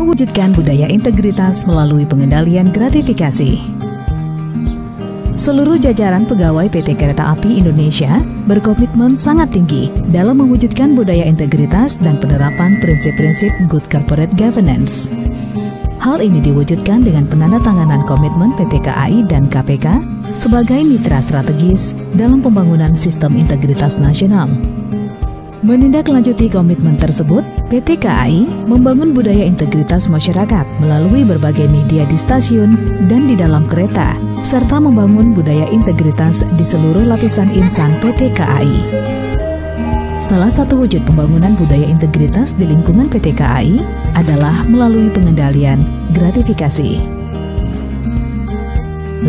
mewujudkan budaya integritas melalui pengendalian gratifikasi. Seluruh jajaran pegawai PT Kereta Api Indonesia berkomitmen sangat tinggi dalam mewujudkan budaya integritas dan penerapan prinsip-prinsip good corporate governance. Hal ini diwujudkan dengan penandatanganan komitmen PT KAI dan KPK sebagai mitra strategis dalam pembangunan sistem integritas nasional. Menindaklanjuti komitmen tersebut, PT KAI membangun budaya integritas masyarakat melalui berbagai media di stasiun dan di dalam kereta, serta membangun budaya integritas di seluruh lapisan insan PT KAI. Salah satu wujud pembangunan budaya integritas di lingkungan PT KAI adalah melalui pengendalian gratifikasi.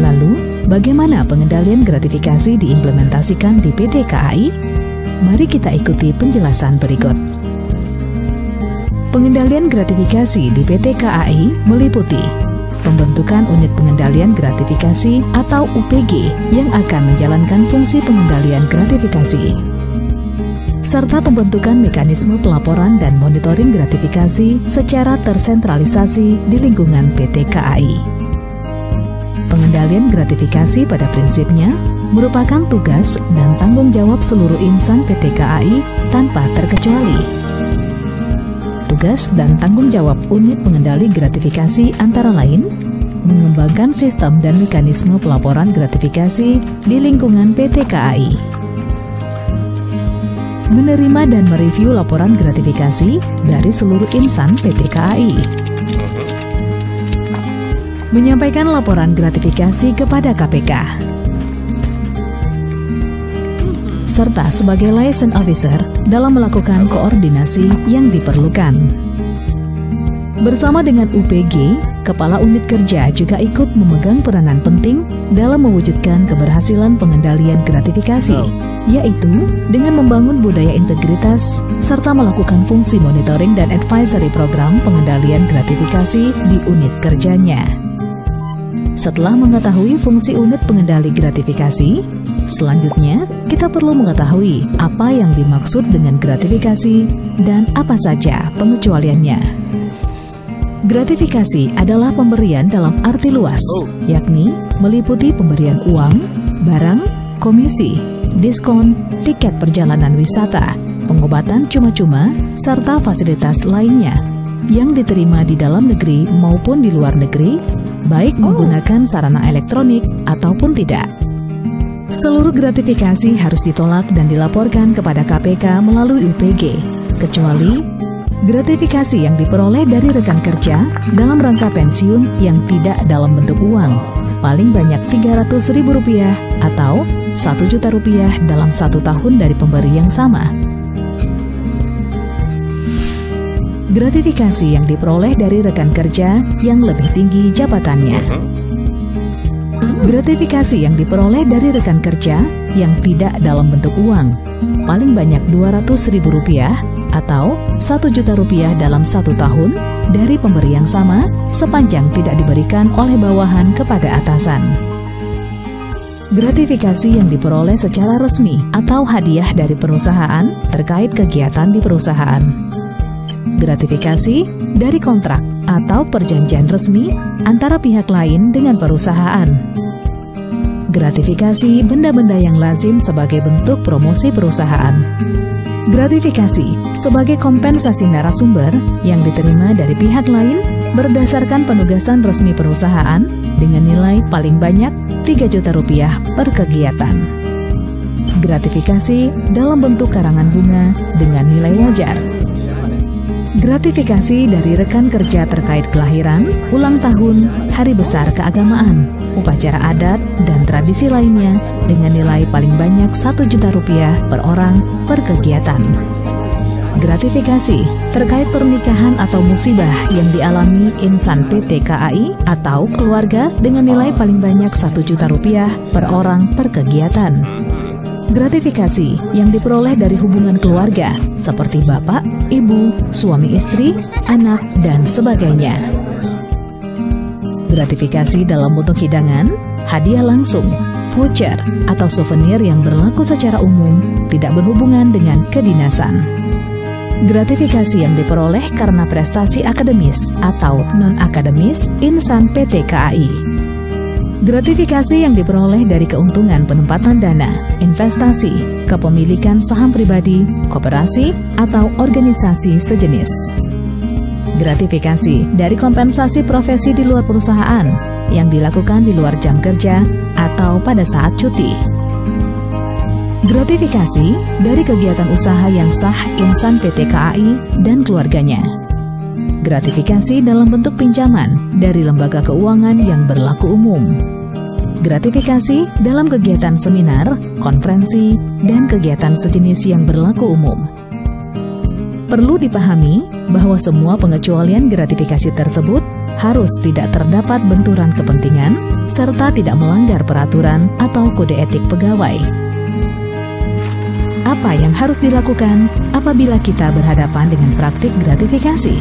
Lalu, bagaimana pengendalian gratifikasi diimplementasikan di PT KAI? Mari kita ikuti penjelasan berikut. Pengendalian gratifikasi di PT KAI meliputi pembentukan unit pengendalian gratifikasi atau UPG yang akan menjalankan fungsi pengendalian gratifikasi, serta pembentukan mekanisme pelaporan dan monitoring gratifikasi secara tersentralisasi di lingkungan PT KAI. Pengendalian gratifikasi pada prinsipnya merupakan tugas dan tanggung jawab seluruh insan PT KAI tanpa terkecuali. Tugas dan tanggung jawab unit pengendali gratifikasi antara lain mengembangkan sistem dan mekanisme pelaporan gratifikasi di lingkungan PT KAI, menerima dan mereview laporan gratifikasi dari seluruh insan PT KAI, menyampaikan laporan gratifikasi kepada KPK, serta sebagai liaison officer dalam melakukan koordinasi yang diperlukan. Bersama dengan UPG, Kepala Unit Kerja juga ikut memegang peranan penting dalam mewujudkan keberhasilan pengendalian gratifikasi, yaitu dengan membangun budaya integritas serta melakukan fungsi monitoring dan advisory program pengendalian gratifikasi di unit kerjanya. Setelah mengetahui fungsi unit pengendali gratifikasi, selanjutnya kita perlu mengetahui apa yang dimaksud dengan gratifikasi dan apa saja pengecualiannya. Gratifikasi adalah pemberian dalam arti luas, yakni meliputi pemberian uang, barang, komisi, diskon, tiket perjalanan wisata, pengobatan cuma-cuma, serta fasilitas lainnya yang diterima di dalam negeri maupun di luar negeri, baik menggunakan sarana elektronik ataupun tidak. Seluruh gratifikasi harus ditolak dan dilaporkan kepada KPK melalui UPG, kecuali gratifikasi yang diperoleh dari rekan kerja dalam rangka pensiun yang tidak dalam bentuk uang, paling banyak Rp300.000 atau Rp1.000.000 dalam 1 tahun dari pemberi yang sama. Gratifikasi yang diperoleh dari rekan kerja yang lebih tinggi jabatannya. Gratifikasi yang diperoleh dari rekan kerja yang tidak dalam bentuk uang, paling banyak Rp200.000 atau Rp1.000.000 dalam 1 tahun dari pemberi yang sama sepanjang tidak diberikan oleh bawahan kepada atasan. Gratifikasi yang diperoleh secara resmi atau hadiah dari perusahaan terkait kegiatan di perusahaan. Gratifikasi dari kontrak atau perjanjian resmi antara pihak lain dengan perusahaan. Gratifikasi benda-benda yang lazim sebagai bentuk promosi perusahaan. Gratifikasi sebagai kompensasi narasumber yang diterima dari pihak lain berdasarkan penugasan resmi perusahaan dengan nilai paling banyak Rp3 juta per kegiatan. Gratifikasi dalam bentuk karangan bunga dengan nilai wajar. Gratifikasi dari rekan kerja terkait kelahiran, ulang tahun, hari besar keagamaan, upacara adat, dan tradisi lainnya dengan nilai paling banyak Rp1 juta per orang per kegiatan. Gratifikasi terkait pernikahan atau musibah yang dialami insan PT KAI atau keluarga dengan nilai paling banyak Rp1 juta per orang per kegiatan. Gratifikasi yang diperoleh dari hubungan keluarga seperti bapak, ibu, suami istri, anak, dan sebagainya. Gratifikasi dalam bentuk hidangan, hadiah langsung, voucher, atau souvenir yang berlaku secara umum tidak berhubungan dengan kedinasan. Gratifikasi yang diperoleh karena prestasi akademis atau non-akademis insan PT KAI. Gratifikasi yang diperoleh dari keuntungan penempatan dana, investasi, kepemilikan saham pribadi, koperasi, atau organisasi sejenis. Gratifikasi dari kompensasi profesi di luar perusahaan yang dilakukan di luar jam kerja atau pada saat cuti. Gratifikasi dari kegiatan usaha yang sah insan PT KAI dan keluarganya. Gratifikasi dalam bentuk pinjaman dari lembaga keuangan yang berlaku umum. Gratifikasi dalam kegiatan seminar, konferensi, dan kegiatan sejenis yang berlaku umum. Perlu dipahami bahwa semua pengecualian gratifikasi tersebut harus tidak terdapat benturan kepentingan serta tidak melanggar peraturan atau kode etik pegawai. Apa yang harus dilakukan apabila kita berhadapan dengan praktik gratifikasi?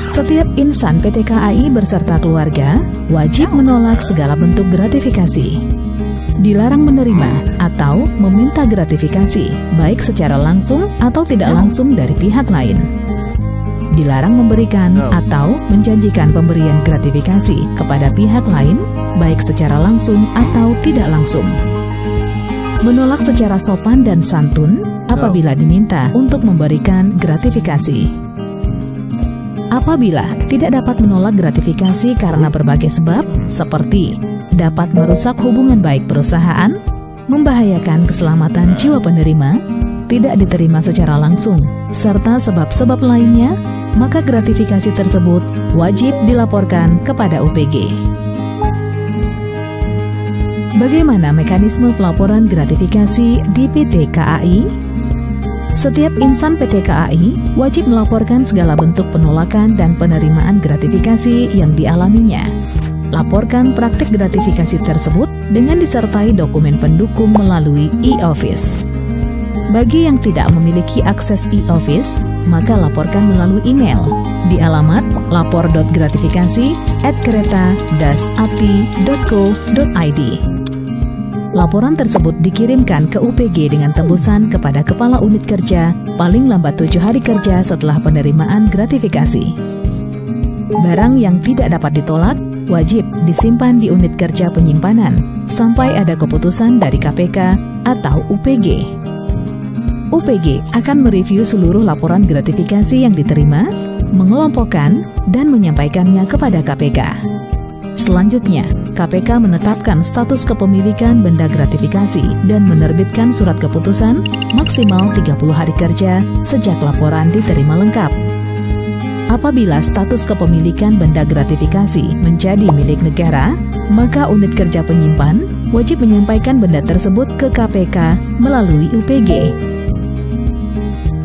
Setiap insan PT KAI beserta keluarga wajib menolak segala bentuk gratifikasi. Dilarang menerima atau meminta gratifikasi, baik secara langsung atau tidak langsung dari pihak lain. Dilarang memberikan atau menjanjikan pemberian gratifikasi kepada pihak lain, baik secara langsung atau tidak langsung. Menolak secara sopan dan santun apabila diminta untuk memberikan gratifikasi. Apabila tidak dapat menolak gratifikasi karena berbagai sebab, seperti dapat merusak hubungan baik perusahaan, membahayakan keselamatan jiwa penerima, tidak diterima secara langsung, serta sebab-sebab lainnya, maka gratifikasi tersebut wajib dilaporkan kepada UPG. Bagaimana mekanisme pelaporan gratifikasi di PT KAI? Setiap insan PT KAI wajib melaporkan segala bentuk penolakan dan penerimaan gratifikasi yang dialaminya. Laporkan praktik gratifikasi tersebut dengan disertai dokumen pendukung melalui e-office. Bagi yang tidak memiliki akses e-office, maka laporkan melalui email di alamat lapor.gratifikasi@kereta-api.co.id. Laporan tersebut dikirimkan ke UPG dengan tembusan kepada Kepala Unit Kerja paling lambat 7 hari kerja setelah penerimaan gratifikasi. Barang yang tidak dapat ditolak wajib disimpan di unit kerja penyimpanan sampai ada keputusan dari KPK atau UPG. UPG akan mereview seluruh laporan gratifikasi yang diterima, mengelompokkan, dan menyampaikannya kepada KPK. Selanjutnya, KPK menetapkan status kepemilikan benda gratifikasi dan menerbitkan surat keputusan maksimal 30 hari kerja sejak laporan diterima lengkap. Apabila status kepemilikan benda gratifikasi menjadi milik negara, maka unit kerja penyimpan wajib menyampaikan benda tersebut ke KPK melalui UPG.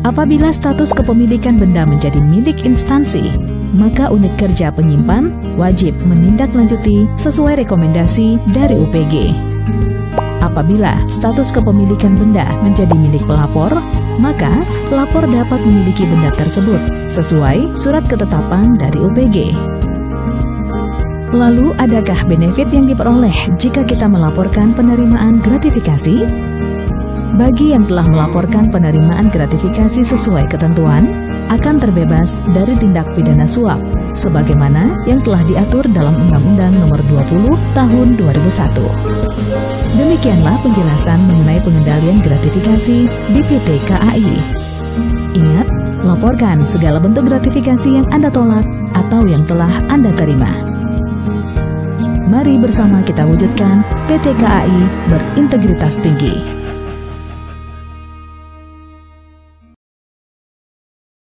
Apabila status kepemilikan benda menjadi milik instansi, maka unit kerja penyimpan wajib menindaklanjuti sesuai rekomendasi dari UPG. Apabila status kepemilikan benda menjadi milik pelapor, maka pelapor dapat memiliki benda tersebut sesuai surat ketetapan dari UPG. Lalu, adakah benefit yang diperoleh jika kita melaporkan penerimaan gratifikasi? Bagi yang telah melaporkan penerimaan gratifikasi sesuai ketentuan, akan terbebas dari tindak pidana suap, sebagaimana yang telah diatur dalam Undang-Undang Nomor 20 Tahun 2001. Demikianlah penjelasan mengenai pengendalian gratifikasi di PT KAI. Ingat, laporkan segala bentuk gratifikasi yang Anda tolak atau yang telah Anda terima. Mari bersama kita wujudkan PT KAI berintegritas tinggi.